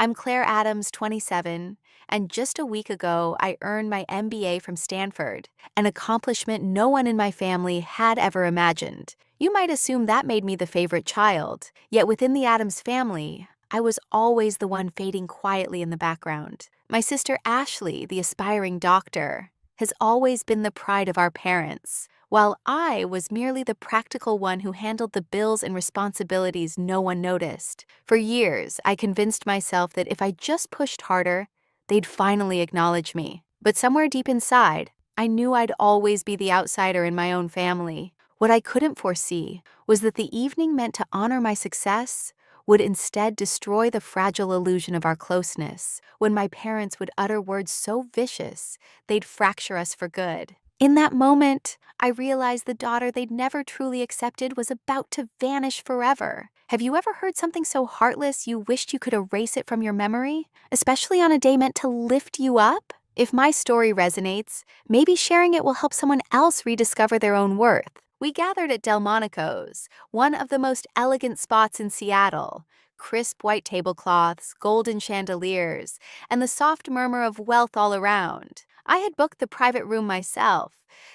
I'm Claire Adams, 27, and just a week ago, I earned my MBA from Stanford, an accomplishment no one in my family had ever imagined. You might assume that made me the favorite child, yet within the Adams family, I was always the one fading quietly in the background. My sister Ashley, the aspiring doctor, has always been the pride of our parents, while I was merely the practical one who handled the bills and responsibilities no one noticed. For years, I convinced myself that if I just pushed harder, they'd finally acknowledge me. But somewhere deep inside, I knew I'd always be the outsider in my own family. What I couldn't foresee was that the evening meant to honor my success would instead destroy the fragile illusion of our closeness, when my parents would utter words so vicious they'd fracture us for good. In that moment, I realized the daughter they'd never truly accepted was about to vanish forever. Have you ever heard something so heartless you wished you could erase it from your memory, especially on a day meant to lift you up? If my story resonates, maybe sharing it will help someone else rediscover their own worth. We gathered at Delmonico's, one of the most elegant spots in Seattle. Crisp white tablecloths, golden chandeliers, and the soft murmur of wealth all around. I had booked the private room myself,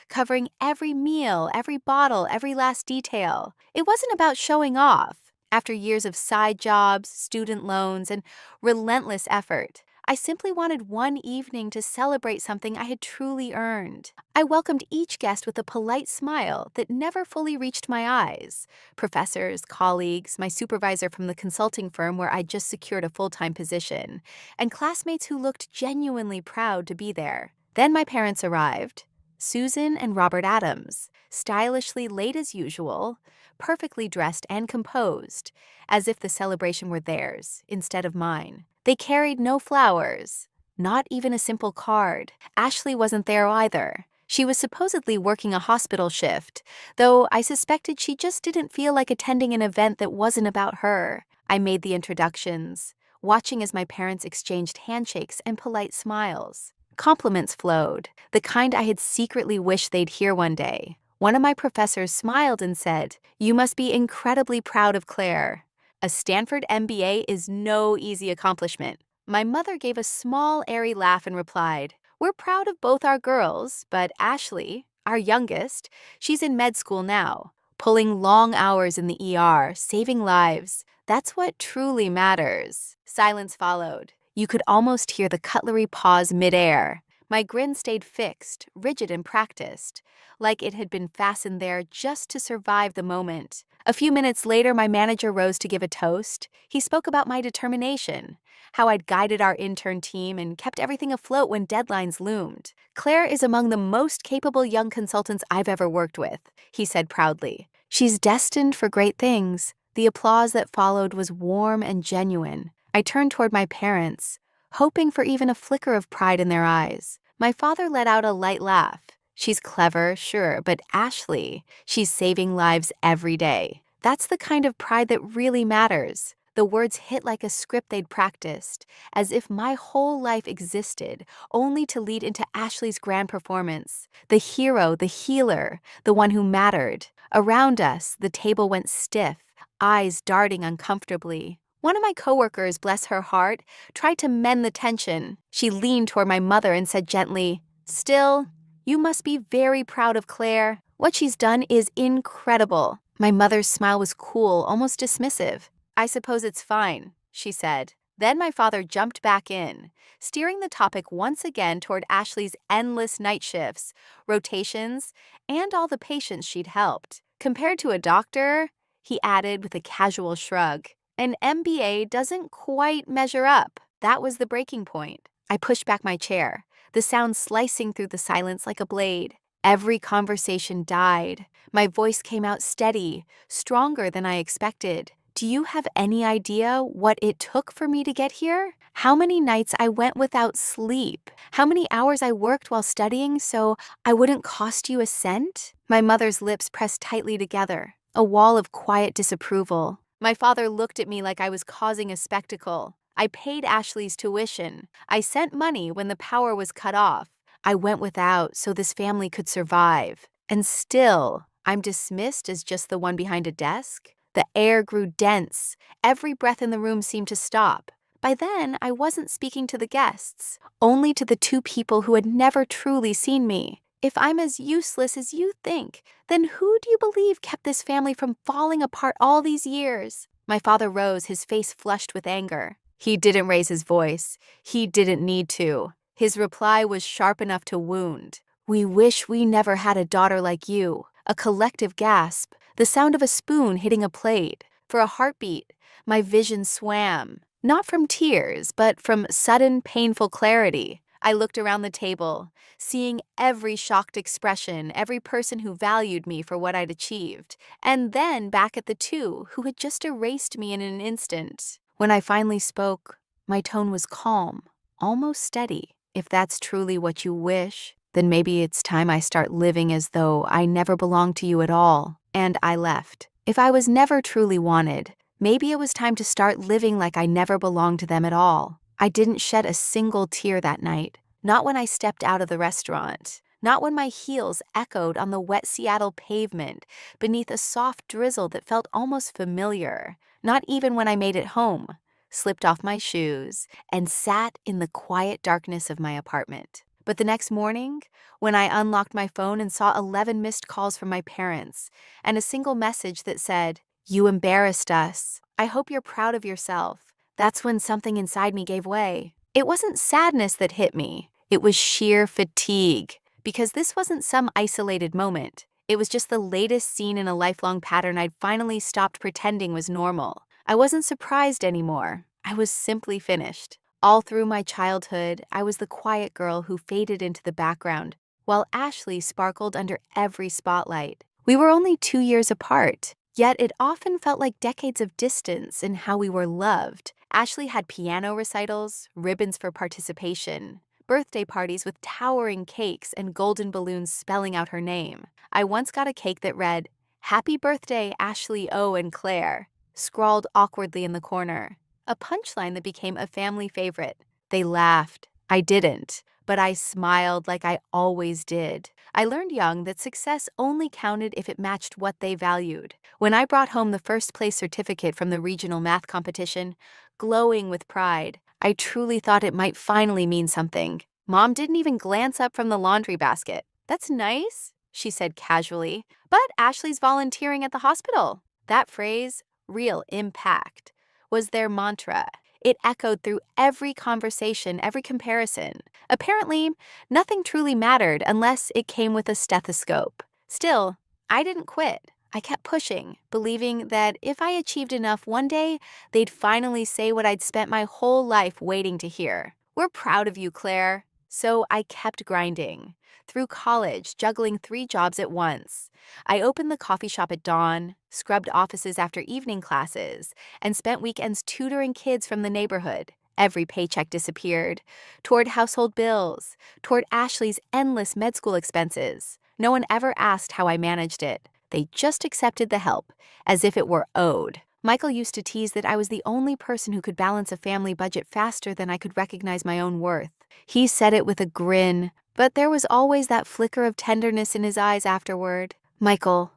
covering every meal, every bottle, every last detail. It wasn't about showing off. After years of side jobs, student loans, and relentless effort, I simply wanted one evening to celebrate something I had truly earned. I welcomed each guest with a polite smile that never fully reached my eyes. Professors, colleagues, my supervisor from the consulting firm where I'd just secured a full-time position, and classmates who looked genuinely proud to be there. Then my parents arrived, Susan and Robert Adams, stylishly late as usual, perfectly dressed and composed, as if the celebration were theirs instead of mine. They carried no flowers, not even a simple card. Ashley wasn't there either. She was supposedly working a hospital shift, though I suspected she just didn't feel like attending an event that wasn't about her. I made the introductions, watching as my parents exchanged handshakes and polite smiles. Compliments flowed, the kind I had secretly wished they'd hear one day. One of my professors smiled and said, "You must be incredibly proud of Claire. A Stanford MBA is no easy accomplishment." My mother gave a small, airy laugh and replied, "We're proud of both our girls, but Ashley, our youngest, she's in med school now, pulling long hours in the ER, saving lives. That's what truly matters." Silence followed. You could almost hear the cutlery pause midair. My grin stayed fixed, rigid and practiced, like it had been fastened there just to survive the moment. A few minutes later, my manager rose to give a toast. He spoke about my determination, how I'd guided our intern team and kept everything afloat when deadlines loomed. "Claire is among the most capable young consultants I've ever worked with," he said proudly. "She's destined for great things." The applause that followed was warm and genuine. I turned toward my parents, hoping for even a flicker of pride in their eyes. My father let out a light laugh. "She's clever, sure, but Ashley, she's saving lives every day. That's the kind of pride that really matters." The words hit like a script they'd practiced, as if my whole life existed only to lead into Ashley's grand performance. The hero, the healer, the one who mattered. Around us, the table went stiff, eyes darting uncomfortably. One of my coworkers, bless her heart, tried to mend the tension. She leaned toward my mother and said gently, "Still, you must be very proud of Claire. What she's done is incredible." My mother's smile was cool, almost dismissive. "I suppose it's fine," she said. Then my father jumped back in, steering the topic once again toward Ashley's endless night shifts, rotations, and all the patients she'd helped. "Compared to a doctor," he added with a casual shrug, "an MBA doesn't quite measure up." That was the breaking point. I pushed back my chair, the sound slicing through the silence like a blade. Every conversation died. My voice came out steady, stronger than I expected. "Do you have any idea what it took for me to get here? How many nights I went without sleep? How many hours I worked while studying so I wouldn't cost you a cent?" My mother's lips pressed tightly together, a wall of quiet disapproval. My father looked at me like I was causing a spectacle. I paid Ashley's tuition. I sent money when the power was cut off. I went without so this family could survive. And still, I'm dismissed as just the one behind a desk? The air grew dense. Every breath in the room seemed to stop. By then, I wasn't speaking to the guests, only to the two people who had never truly seen me. If I'm as useless as you think, then who do you believe kept this family from falling apart all these years? My father rose, his face flushed with anger. He didn't raise his voice. He didn't need to. His reply was sharp enough to wound. We wish we never had a daughter like you. A collective gasp, the sound of a spoon hitting a plate. For a heartbeat, my vision swam. Not from tears, but from sudden, painful clarity. I looked around the table, seeing every shocked expression, every person who valued me for what I'd achieved, and then back at the two who had just erased me in an instant. When I finally spoke, my tone was calm, almost steady. If that's truly what you wish, then maybe it's time I start living as though I never belonged to you at all. And I left. If I was never truly wanted, maybe it was time to start living like I never belonged to them at all. I didn't shed a single tear that night. Not when I stepped out of the restaurant. Not when my heels echoed on the wet Seattle pavement beneath a soft drizzle that felt almost familiar. Not even when I made it home, slipped off my shoes, and sat in the quiet darkness of my apartment. But the next morning, when I unlocked my phone and saw 11 missed calls from my parents and a single message that said, "You embarrassed us. I hope you're proud of yourself," that's when something inside me gave way. It wasn't sadness that hit me. It was sheer fatigue, because this wasn't some isolated moment. It was just the latest scene in a lifelong pattern I'd finally stopped pretending was normal. I wasn't surprised anymore. I was simply finished. All through my childhood, I was the quiet girl who faded into the background, while Ashley sparkled under every spotlight. We were only 2 years apart, yet it often felt like decades of distance in how we were loved. Ashley had piano recitals, ribbons for participation, birthday parties with towering cakes and golden balloons spelling out her name. I once got a cake that read, "Happy birthday, Ashley O. and Claire," scrawled awkwardly in the corner. A punchline that became a family favorite. They laughed. I didn't, but I smiled like I always did. I learned young that success only counted if it matched what they valued. When I brought home the first place certificate from the regional math competition, glowing with pride, I truly thought it might finally mean something. Mom didn't even glance up from the laundry basket. "That's nice," she said casually, "but Ashley's volunteering at the hospital." That phrase, real impact, was their mantra. It echoed through every conversation, every comparison. Apparently, nothing truly mattered unless it came with a stethoscope. Still, I didn't quit. I kept pushing, believing that if I achieved enough one day, they'd finally say what I'd spent my whole life waiting to hear. "We're proud of you, Claire." So I kept grinding. Through college, juggling 3 jobs at once. I opened the coffee shop at dawn, scrubbed offices after evening classes, and spent weekends tutoring kids from the neighborhood. Every paycheck disappeared, toward household bills, toward Ashley's endless med school expenses. No one ever asked how I managed it. They just accepted the help, as if it were owed. Michael used to tease that I was the only person who could balance a family budget faster than I could recognize my own worth. He said it with a grin, but there was always that flicker of tenderness in his eyes afterward. Michael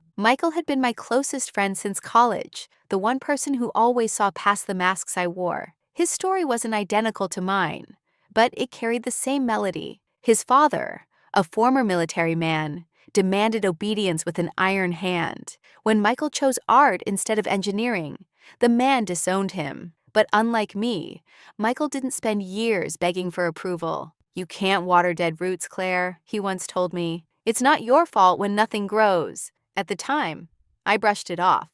had been my closest friend since college, the one person who always saw past the masks I wore. His story wasn't identical to mine, but it carried the same melody. His father, a former military man, demanded obedience with an iron hand. When Michael chose art instead of engineering, the man disowned him. But unlike me, Michael didn't spend years begging for approval. "You can't water dead roots, Claire," he once told me. "It's not your fault when nothing grows." At the time, I brushed it off,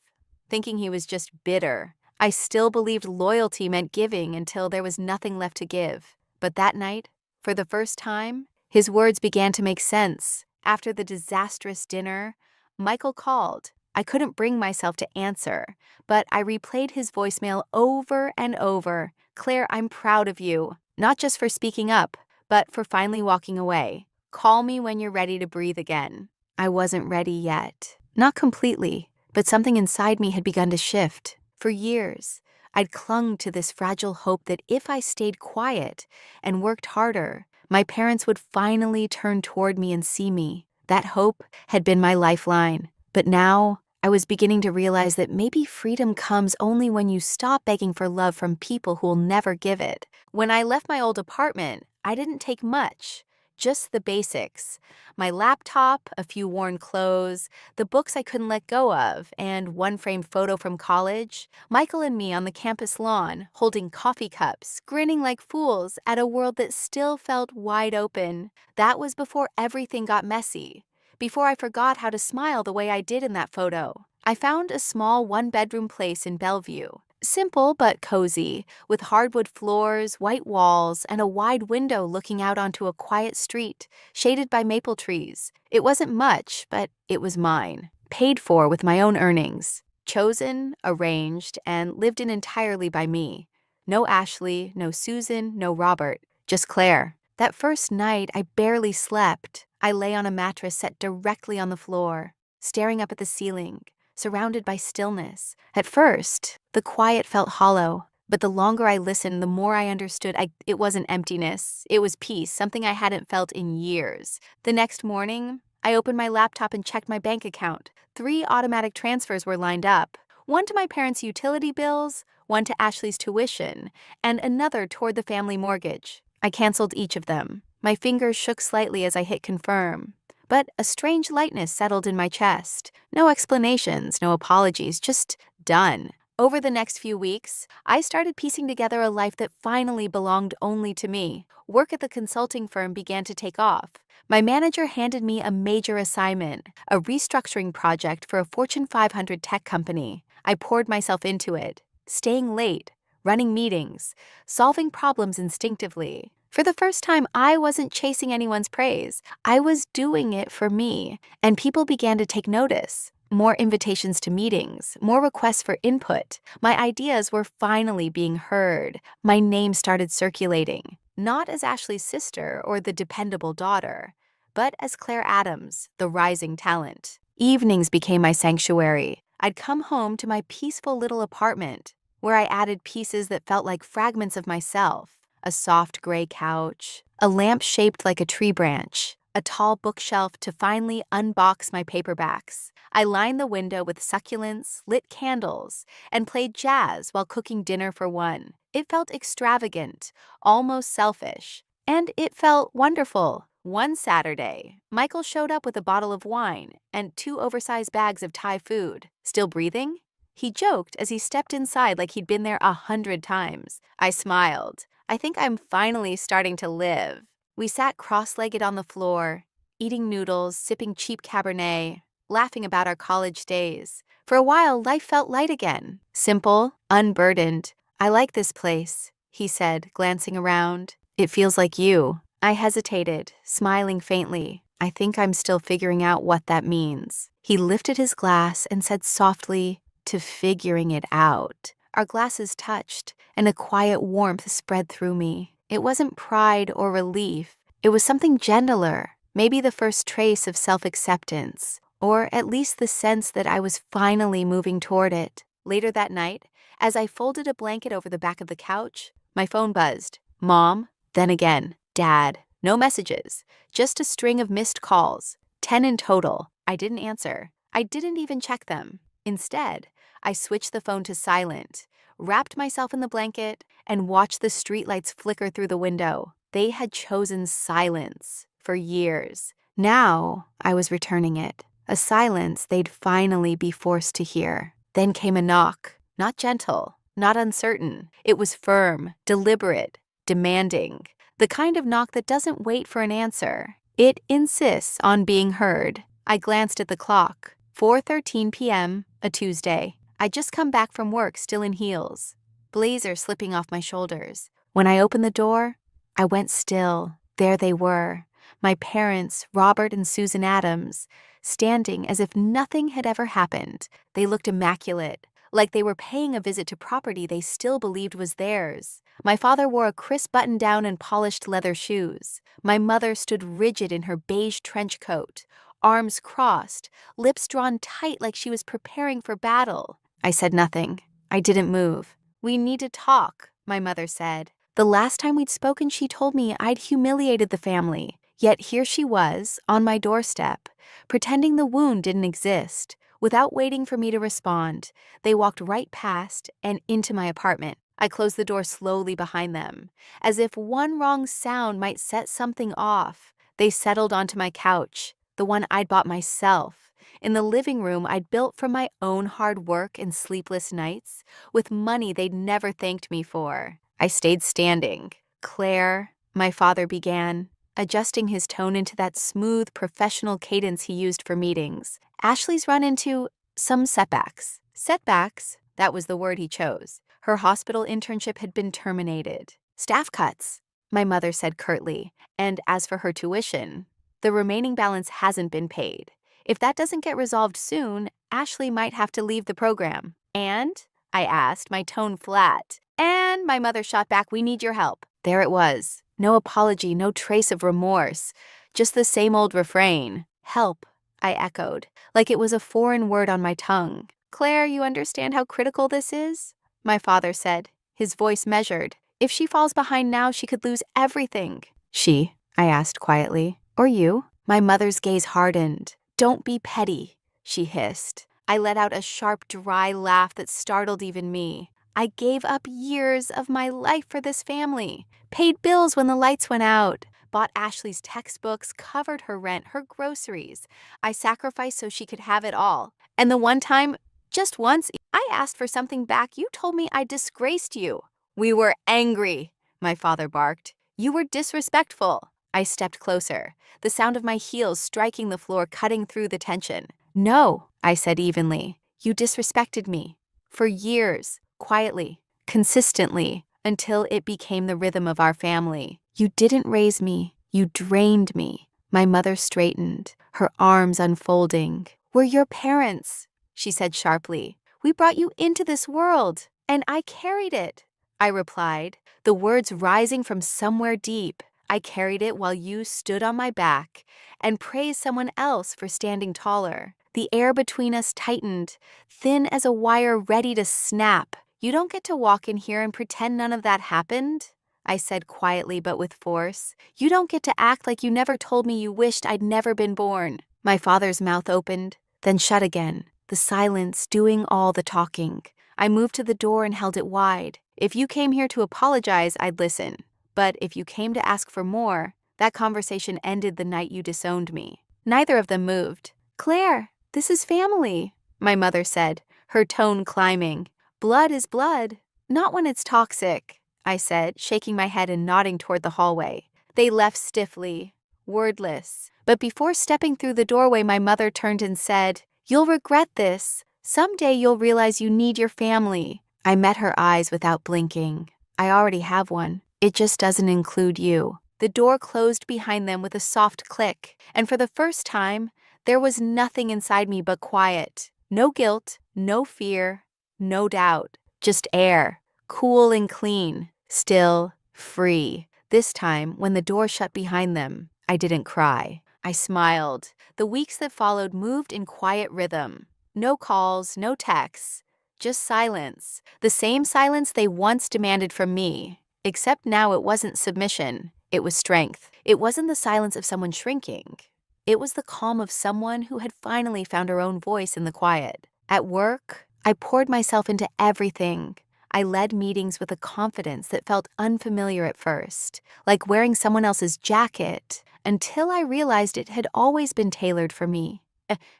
thinking he was just bitter. I still believed loyalty meant giving until there was nothing left to give. But that night, for the first time, his words began to make sense. After the disastrous dinner, Michael called. I couldn't bring myself to answer, but I replayed his voicemail over and over. "Claire, I'm proud of you, not just for speaking up, but for finally walking away. Call me when you're ready to breathe again." I wasn't ready yet. Not completely, but something inside me had begun to shift. For years, I'd clung to this fragile hope that if I stayed quiet and worked harder, my parents would finally turn toward me and see me. That hope had been my lifeline. But now, I was beginning to realize that maybe freedom comes only when you stop begging for love from people who will never give it. When I left my old apartment, I didn't take much, just the basics. My laptop, a few worn clothes, the books I couldn't let go of, and one framed photo from college. Michael and me on the campus lawn, holding coffee cups, grinning like fools at a world that still felt wide open. That was before everything got messy. Before I forgot how to smile the way I did in that photo. I found a small one-bedroom place in Bellevue. Simple but cozy, with hardwood floors, white walls, and a wide window looking out onto a quiet street, shaded by maple trees. It wasn't much, but it was mine. Paid for with my own earnings. Chosen, arranged, and lived in entirely by me. No Ashley, no Susan, no Robert, just Claire. That first night, I barely slept. I lay on a mattress set directly on the floor, staring up at the ceiling, surrounded by stillness. At first, the quiet felt hollow, but the longer I listened, the more I understood it wasn't emptiness. It was peace, something I hadn't felt in years. The next morning, I opened my laptop and checked my bank account. 3 automatic transfers were lined up. One to my parents' utility bills, one to Ashley's tuition, and another toward the family mortgage. I canceled each of them. My fingers shook slightly as I hit confirm. But a strange lightness settled in my chest. No explanations, no apologies, just done. Over the next few weeks, I started piecing together a life that finally belonged only to me. Work at the consulting firm began to take off. My manager handed me a major assignment, a restructuring project for a Fortune 500 tech company. I poured myself into it, staying late, running meetings, solving problems instinctively. For the first time, I wasn't chasing anyone's praise. I was doing it for me, and people began to take notice. More invitations to meetings, more requests for input. My ideas were finally being heard. My name started circulating, not as Ashley's sister or the dependable daughter, but as Claire Adams, the rising talent. Evenings became my sanctuary. I'd come home to my peaceful little apartment, where I added pieces that felt like fragments of myself. A soft gray couch, a lamp shaped like a tree branch, a tall bookshelf to finally unbox my paperbacks. I lined the window with succulents, lit candles, and played jazz while cooking dinner for one. It felt extravagant, almost selfish, and it felt wonderful. One Saturday, Michael showed up with a bottle of wine and 2 oversized bags of Thai food. Still breathing? He joked as he stepped inside like he'd been there 100 times. I smiled. I think I'm finally starting to live. We sat cross-legged on the floor, eating noodles, sipping cheap Cabernet, laughing about our college days. For a while, life felt light again. Simple, unburdened. I like this place, he said, glancing around. It feels like you. I hesitated, smiling faintly. I think I'm still figuring out what that means. He lifted his glass and said softly, to figuring it out. Our glasses touched, and a quiet warmth spread through me. It wasn't pride or relief. It was something gentler, maybe the first trace of self-acceptance, or at least the sense that I was finally moving toward it. Later that night, as I folded a blanket over the back of the couch, my phone buzzed. Mom, then again, Dad. No messages, just a string of missed calls, 10 in total. I didn't answer. I didn't even check them. Instead, I switched the phone to silent, wrapped myself in the blanket, and watched the streetlights flicker through the window. They had chosen silence for years. Now I was returning it, a silence they'd finally be forced to hear. Then came a knock, not gentle, not uncertain. It was firm, deliberate, demanding. The kind of knock that doesn't wait for an answer. It insists on being heard. I glanced at the clock. 4:13 p.m., a Tuesday. I'd just come back from work, still in heels, blazer slipping off my shoulders. When I opened the door, I went still. There they were, my parents, Robert and Susan Adams, standing as if nothing had ever happened. They looked immaculate, like they were paying a visit to property they still believed was theirs. My father wore a crisp button-down and polished leather shoes. My mother stood rigid in her beige trench coat, arms crossed, lips drawn tight like she was preparing for battle. I said nothing. I didn't move. We need to talk, my mother said. The last time we'd spoken, she told me I'd humiliated the family. Yet here she was, on my doorstep, pretending the wound didn't exist. Without waiting for me to respond, they walked right past and into my apartment. I closed the door slowly behind them. As if one wrong sound might set something off, they settled onto my couch, the one I'd bought myself, in the living room I'd built from my own hard work and sleepless nights, with money they'd never thanked me for. I stayed standing. "Claire," my father began, adjusting his tone into that smooth, professional cadence he used for meetings. "Ashley's run into some setbacks." Setbacks? That was the word he chose. Her hospital internship had been terminated. "Staff cuts," my mother said curtly, "and as for her tuition, the remaining balance hasn't been paid. If that doesn't get resolved soon, Ashley might have to leave the program." "And?" I asked, my tone flat. "And," my mother shot back, "we need your help." There it was. No apology, no trace of remorse. Just the same old refrain. "Help," I echoed, like it was a foreign word on my tongue. "Claire, you understand how critical this is?" My father said, his voice measured. "If she falls behind now, she could lose everything." "She?" I asked quietly. "Or you?" My mother's gaze hardened. "Don't be petty," she hissed. I let out a sharp, dry laugh that startled even me. "I gave up years of my life for this family, paid bills when the lights went out, bought Ashley's textbooks, covered her rent, her groceries. I sacrificed so she could have it all. And the one time, just once, I asked for something back, you told me I disgraced you." "We were angry," my father barked. "You were disrespectful." I stepped closer, the sound of my heels striking the floor cutting through the tension. "No," I said evenly. "You disrespected me. For years, quietly, consistently, until it became the rhythm of our family. You didn't raise me. You drained me." My mother straightened, her arms unfolding. "We're your parents," she said sharply. "We brought you into this world, and I carried it." I replied, the words rising from somewhere deep. "I carried it while you stood on my back and praised someone else for standing taller." The air between us tightened, thin as a wire ready to snap. "You don't get to walk in here and pretend none of that happened," I said quietly but with force. "You don't get to act like you never told me you wished I'd never been born." My father's mouth opened, then shut again, the silence doing all the talking. I moved to the door and held it wide. "If you came here to apologize, I'd listen. But if you came to ask for more, that conversation ended the night you disowned me." Neither of them moved. "Claire, this is family," my mother said, her tone climbing. "Blood is blood, not when it's toxic," I said, shaking my head and nodding toward the hallway. They left stiffly, wordless. But before stepping through the doorway, my mother turned and said, "You'll regret this. Someday you'll realize you need your family." I met her eyes without blinking. "I already have one. It just doesn't include you." The door closed behind them with a soft click, and for the first time, there was nothing inside me but quiet. No guilt, no fear, no doubt. Just air, cool and clean, still, free. This time, when the door shut behind them, I didn't cry. I smiled. The weeks that followed moved in quiet rhythm. No calls, no texts, just silence. The same silence they once demanded from me. Except now it wasn't submission, it was strength. It wasn't the silence of someone shrinking. It was the calm of someone who had finally found her own voice in the quiet. At work, I poured myself into everything. I led meetings with a confidence that felt unfamiliar at first, like wearing someone else's jacket, until I realized it had always been tailored for me.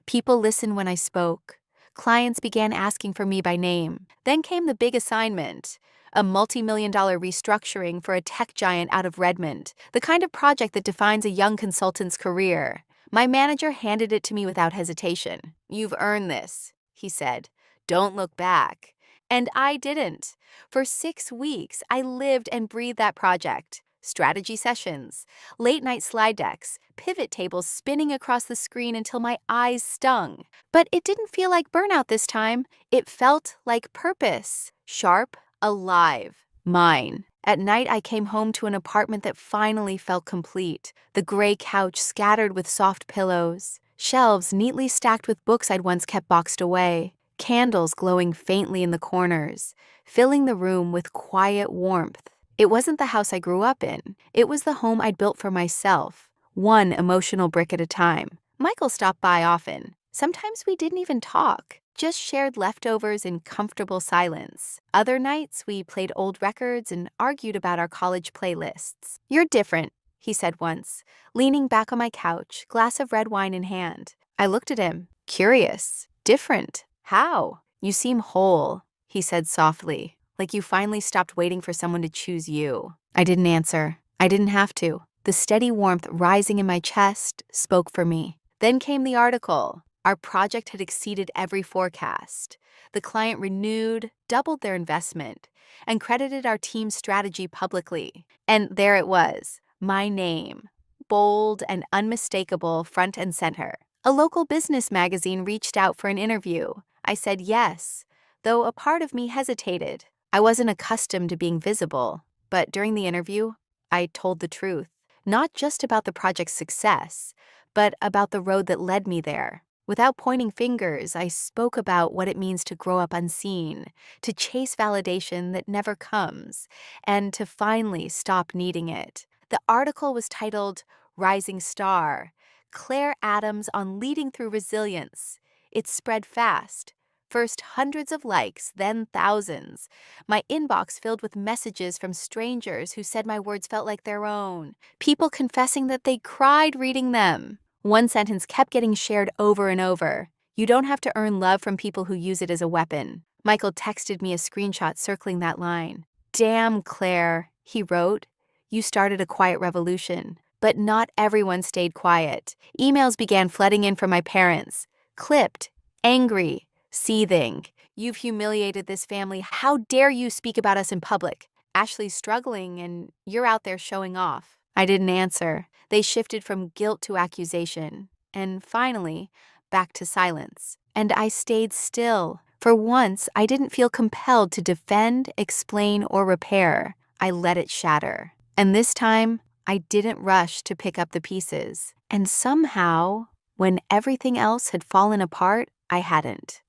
People listened when I spoke. Clients began asking for me by name. Then came the big assignment, a multi-million-dollar restructuring for a tech giant out of Redmond, the kind of project that defines a young consultant's career. My manager handed it to me without hesitation. "You've earned this," he said. "Don't look back." And I didn't. For 6 weeks, I lived and breathed that project. Strategy sessions, late-night slide decks, pivot tables spinning across the screen until my eyes stung. But it didn't feel like burnout this time. It felt like purpose. Sharp, alive, mine. At night, I came home to an apartment that finally felt complete. The gray couch scattered with soft pillows, shelves neatly stacked with books I'd once kept boxed away, candles glowing faintly in the corners, filling the room with quiet warmth. It wasn't the house I grew up in. It was the home I'd built for myself, one emotional brick at a time. Michael stopped by often, Sometimes we didn't even talk, just shared leftovers in comfortable silence. Other nights, we played old records and argued about our college playlists. "You're different," he said once, leaning back on my couch, glass of red wine in hand. I looked at him, curious. "Different? How?" "You seem whole," he said softly, like you finally stopped waiting for someone to choose you. I didn't answer. I didn't have to. The steady warmth rising in my chest spoke for me. Then came the article. Our project had exceeded every forecast. The client renewed, doubled their investment, and credited our team's strategy publicly. And there it was, my name, bold and unmistakable, front and center. A local business magazine reached out for an interview. I said yes, though a part of me hesitated. I wasn't accustomed to being visible, but during the interview, I told the truth. Not just about the project's success, but about the road that led me there. Without pointing fingers, I spoke about what it means to grow up unseen, to chase validation that never comes, and to finally stop needing it. The article was titled Rising Star, Claire Adams on Leading Through Resilience. It spread fast. First hundreds of likes, then thousands. My inbox filled with messages from strangers who said my words felt like their own. People confessing that they cried reading them. One sentence kept getting shared over and over. "You don't have to earn love from people who use it as a weapon." Michael texted me a screenshot circling that line. "Damn, Claire," he wrote. "You started a quiet revolution." But not everyone stayed quiet. Emails began flooding in from my parents. Clipped, angry, seething. "You've humiliated this family. How dare you speak about us in public? Ashley's struggling and you're out there showing off." I didn't answer. They shifted from guilt to accusation, and finally, back to silence. And I stayed still. For once, I didn't feel compelled to defend, explain, or repair. I let it shatter. And this time, I didn't rush to pick up the pieces. And somehow, when everything else had fallen apart, I hadn't.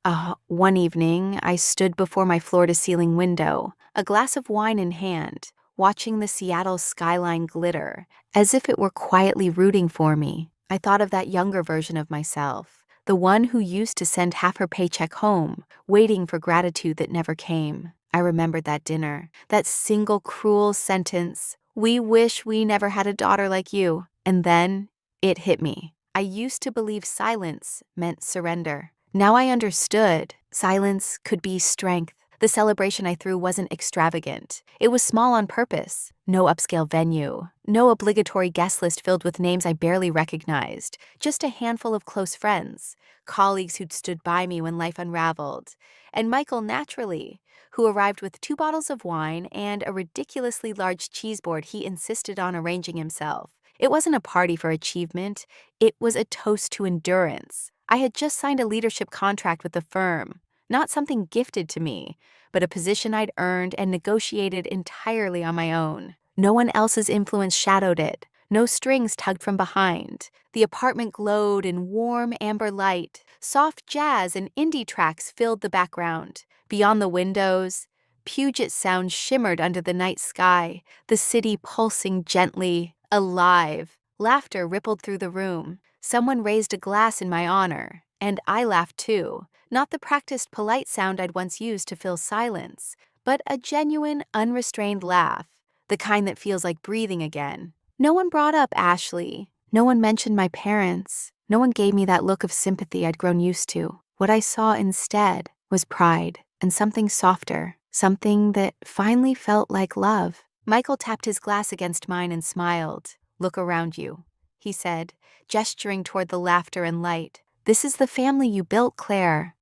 One evening, I stood before my floor-to-ceiling window, a glass of wine in hand, watching the Seattle skyline glitter, as if it were quietly rooting for me. I thought of that younger version of myself, the one who used to send half her paycheck home, waiting for gratitude that never came. I remembered that dinner, that single cruel sentence, "We wish we never had a daughter like you." And then it hit me. I used to believe silence meant surrender. Now I understood. Silence could be strength. The celebration I threw wasn't extravagant. It was small on purpose. No upscale venue. No obligatory guest list filled with names I barely recognized. Just a handful of close friends, colleagues who'd stood by me when life unraveled. And Michael, naturally, who arrived with 2 bottles of wine and a ridiculously large cheese board he insisted on arranging himself. It wasn't a party for achievement. It was a toast to endurance. I had just signed a leadership contract with the firm. Not something gifted to me, but a position I'd earned and negotiated entirely on my own. No one else's influence shadowed it. No strings tugged from behind. The apartment glowed in warm amber light. Soft jazz and indie tracks filled the background. Beyond the windows, Puget Sound shimmered under the night sky, the city pulsing gently, alive. Laughter rippled through the room. Someone raised a glass in my honor, and I laughed too. Not the practiced polite sound I'd once used to fill silence, but a genuine, unrestrained laugh, the kind that feels like breathing again. No one brought up Ashley. No one mentioned my parents. No one gave me that look of sympathy I'd grown used to. What I saw instead was pride and something softer, something that finally felt like love. Michael tapped his glass against mine and smiled. "Look around you," he said, gesturing toward the laughter and light. "This is the family you built, Claire.